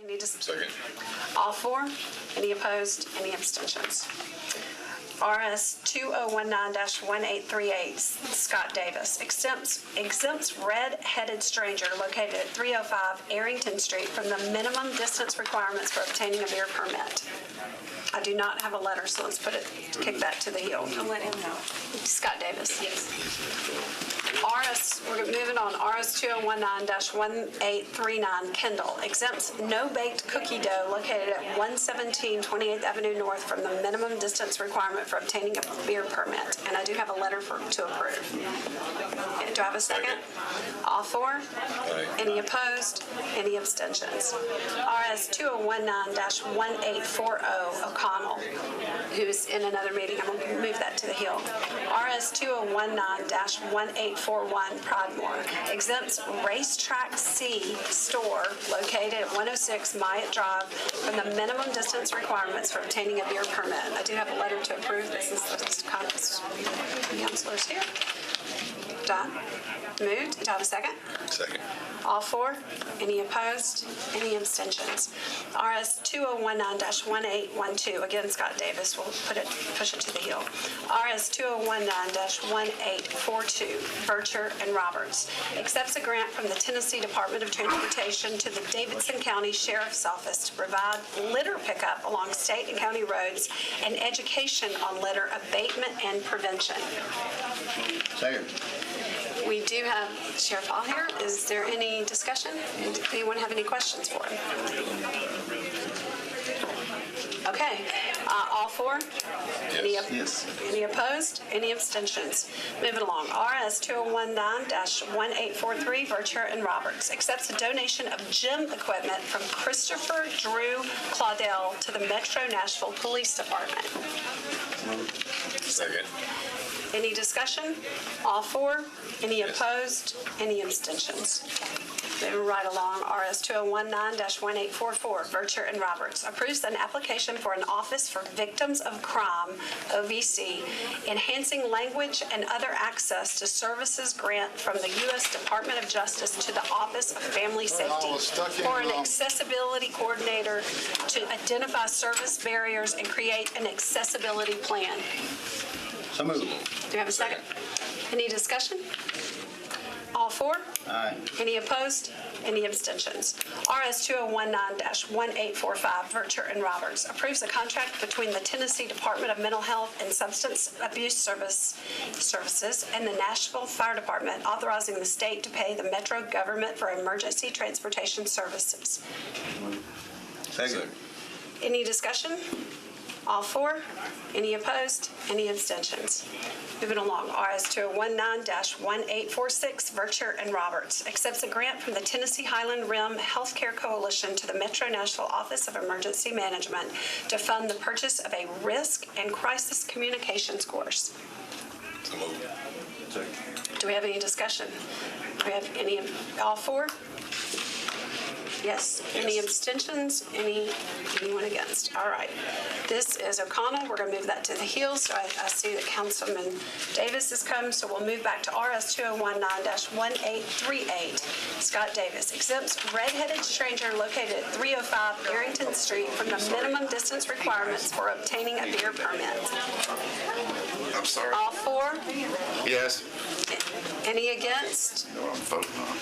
Second. All for? Any opposed? Any abstentions? RS 2019-1838, Scott Davis, exempts red-headed stranger located at 305 Arrington Street from the minimum distance requirements for obtaining a beer permit. I do not have a letter, so let's kick that to the heel. I'll let him know. Scott Davis. Yes. We're moving on. RS 2019-1839, Kendall, exempts no-baked cookie dough located at 117 28th Avenue North from the minimum distance requirement for obtaining a beer permit. And I do have a letter to approve. Do I have a second? All for? Aye. Any opposed? Any abstentions? RS 2019-1840, O'Connell, who's in another meeting. I'm going to move that to the heel. RS 2019-1841, Pridemore, exempts Racetrack C store located at 106 Myatt Drive from the minimum distance requirements for obtaining a beer permit. I do have a letter to approve. This is the councilors here. Done. Moved. Do I have a second? Second. All for? Any opposed? Any abstentions? RS 2019-1812, again, Scott Davis will push it to the heel. RS 2019-1842, Bircher and Roberts, accepts a grant from the Tennessee Department of Transportation to the Davidson County Sheriff's Office to provide litter pickup along state and county roads and education on litter abatement and prevention. Second. We do have Sheriff Hall here. Is there any discussion? Anyone have any questions for him? Okay. All for? Yes. Any opposed? Any abstentions? Moving along. RS 2019-1843, Bircher and Roberts, accepts a donation of gym equipment from Christopher Drew Claudel to the Metro Nashville Police Department. Second. Any discussion? All for? Any opposed? Any abstentions? Moving right along, RS 2019-1844, Bircher and Roberts, approves an application for an Office for Victims of Crime, OVC, enhancing language and other access to services grant from the U.S. Department of Justice to the Office of Family Safety for an accessibility coordinator to identify service barriers and create an accessibility plan. So moved. Do you have a second? Any discussion? All for? Aye. Any opposed? Any abstentions? RS 2019-1845, Bircher and Roberts, approves a contract between the Tennessee Department of Mental Health and Substance Abuse Services and the Nashville Fire Department, authorizing the state to pay the Metro government for emergency transportation services. Second. Any discussion? All for? Any opposed? Any abstentions? Moving along, RS 2019-1846, Bircher and Roberts, accepts a grant from the Tennessee Highland Rim Healthcare Coalition to the Metro Nashville Office of Emergency Management to fund the purchase of a risk and crisis communications course. So moved. Second. Do we have any discussion? Do we have any? All for? Yes. Any abstentions? Anyone against? All right. This is O'Connell. We're going to move that to the heel. So I see that Councilman Davis has come. So we'll move back to RS 2019-1838. Scott Davis exempts red-headed stranger located at 305 Arrington Street from the minimum distance requirements for obtaining a beer permit. I'm sorry. All for? Yes. Any against? No, I'm voting on.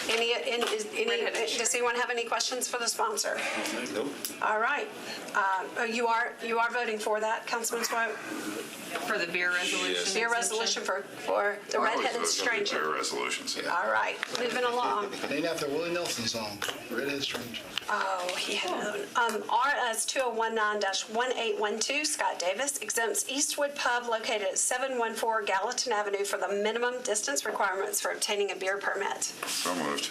Does anyone have any questions for the sponsor? Nope. All right. You are voting for that, Councilman Swope? For the beer resolution. Yes. Beer resolution for the red-headed stranger. Beer resolutions, yeah. All right. Moving along. Named after Willie Nelson song, Redhead Stranger. Oh, he had RS 2019-1812, Scott Davis, exempts Eastwood Pub located at 714 Gallatin Avenue for the minimum distance requirements for obtaining a beer permit. So moved.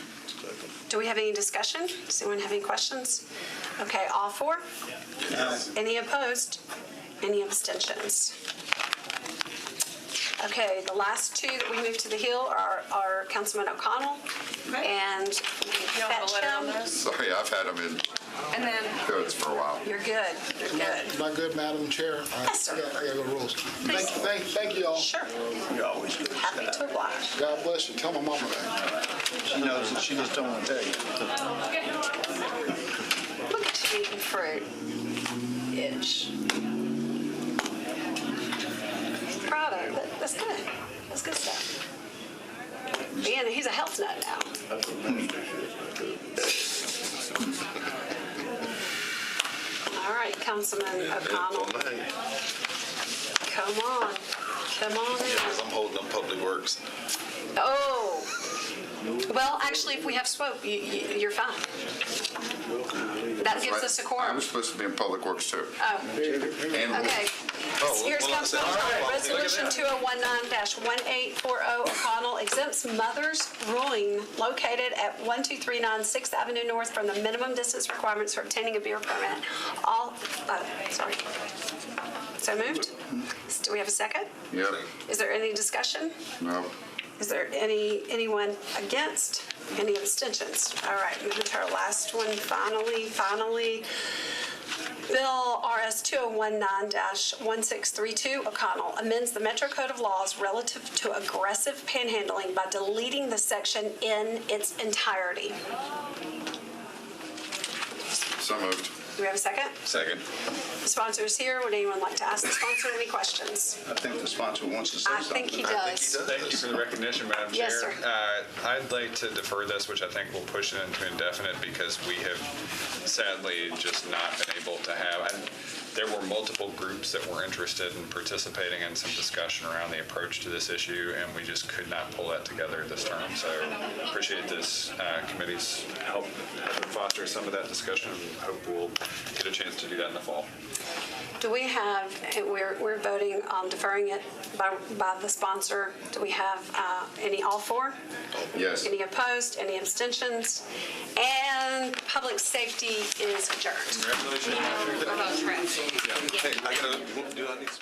Do we have any discussion? Does anyone have any questions? Okay, all for? Yes. Any opposed? Any abstentions? Okay, the last two that we move to the heel are Councilman O'Connell and You don't have a letter on Fetchham. those? Sorry, I've had them in And then, codes for a while. You're good. You're good. Am I good, Madam Chair? Yes, sir. I gotta go to rules. Thank you all. Sure. You always do. Happy to oblige. God bless you. Tell my mama that. She knows it. She just don't want to tell you. eating fruit-ish. Product, that's good. That's good stuff. And he's a health nut now. All right, Councilman O'Connell. Come on. Come on in. I'm holding up Public Works. Oh. Well, actually, if we have smoke, you're fine. That gives us a I quorum. was supposed to be in Public Works too. Oh, And okay. Here's well, Councilman all right. O'Connell. Resolution 2019-1840 O'Connell exempts Mother's Ruling located at 1239 6th Avenue North from the minimum distance requirements for obtaining a beer permit. Sorry. So moved? Do we have a second? Yep. Is there any discussion? No. Is there anyone against? Any abstentions? All right, moving to our last one. Finally, Bill RS 2019-1632 O'Connell amends the Metro Code of Laws relative to aggressive panhandling by deleting the section in its entirety. So moved. Do we have a second? Second. The sponsor is here. Would anyone like to ask the sponsor any questions? I think the sponsor wants to say I something. think he does. Thank you for the recognition, Madam Chair. Yes, sir. I'd like to defer this, which I think will push it into indefinite because we have sadly just not been able to have. There were multiple groups that were interested in participating in some discussion around the approach to this issue, and we just could not pull that together this term. So appreciate this committee's help foster some of that discussion, and hope we'll get a chance to do that in the fall. Do we have, we're voting on deferring it by the sponsor. Do we have any all for? Yes. Any opposed? Any abstentions? And public safety is adjourned. Congratulations. What about traffic? Hey, do I need to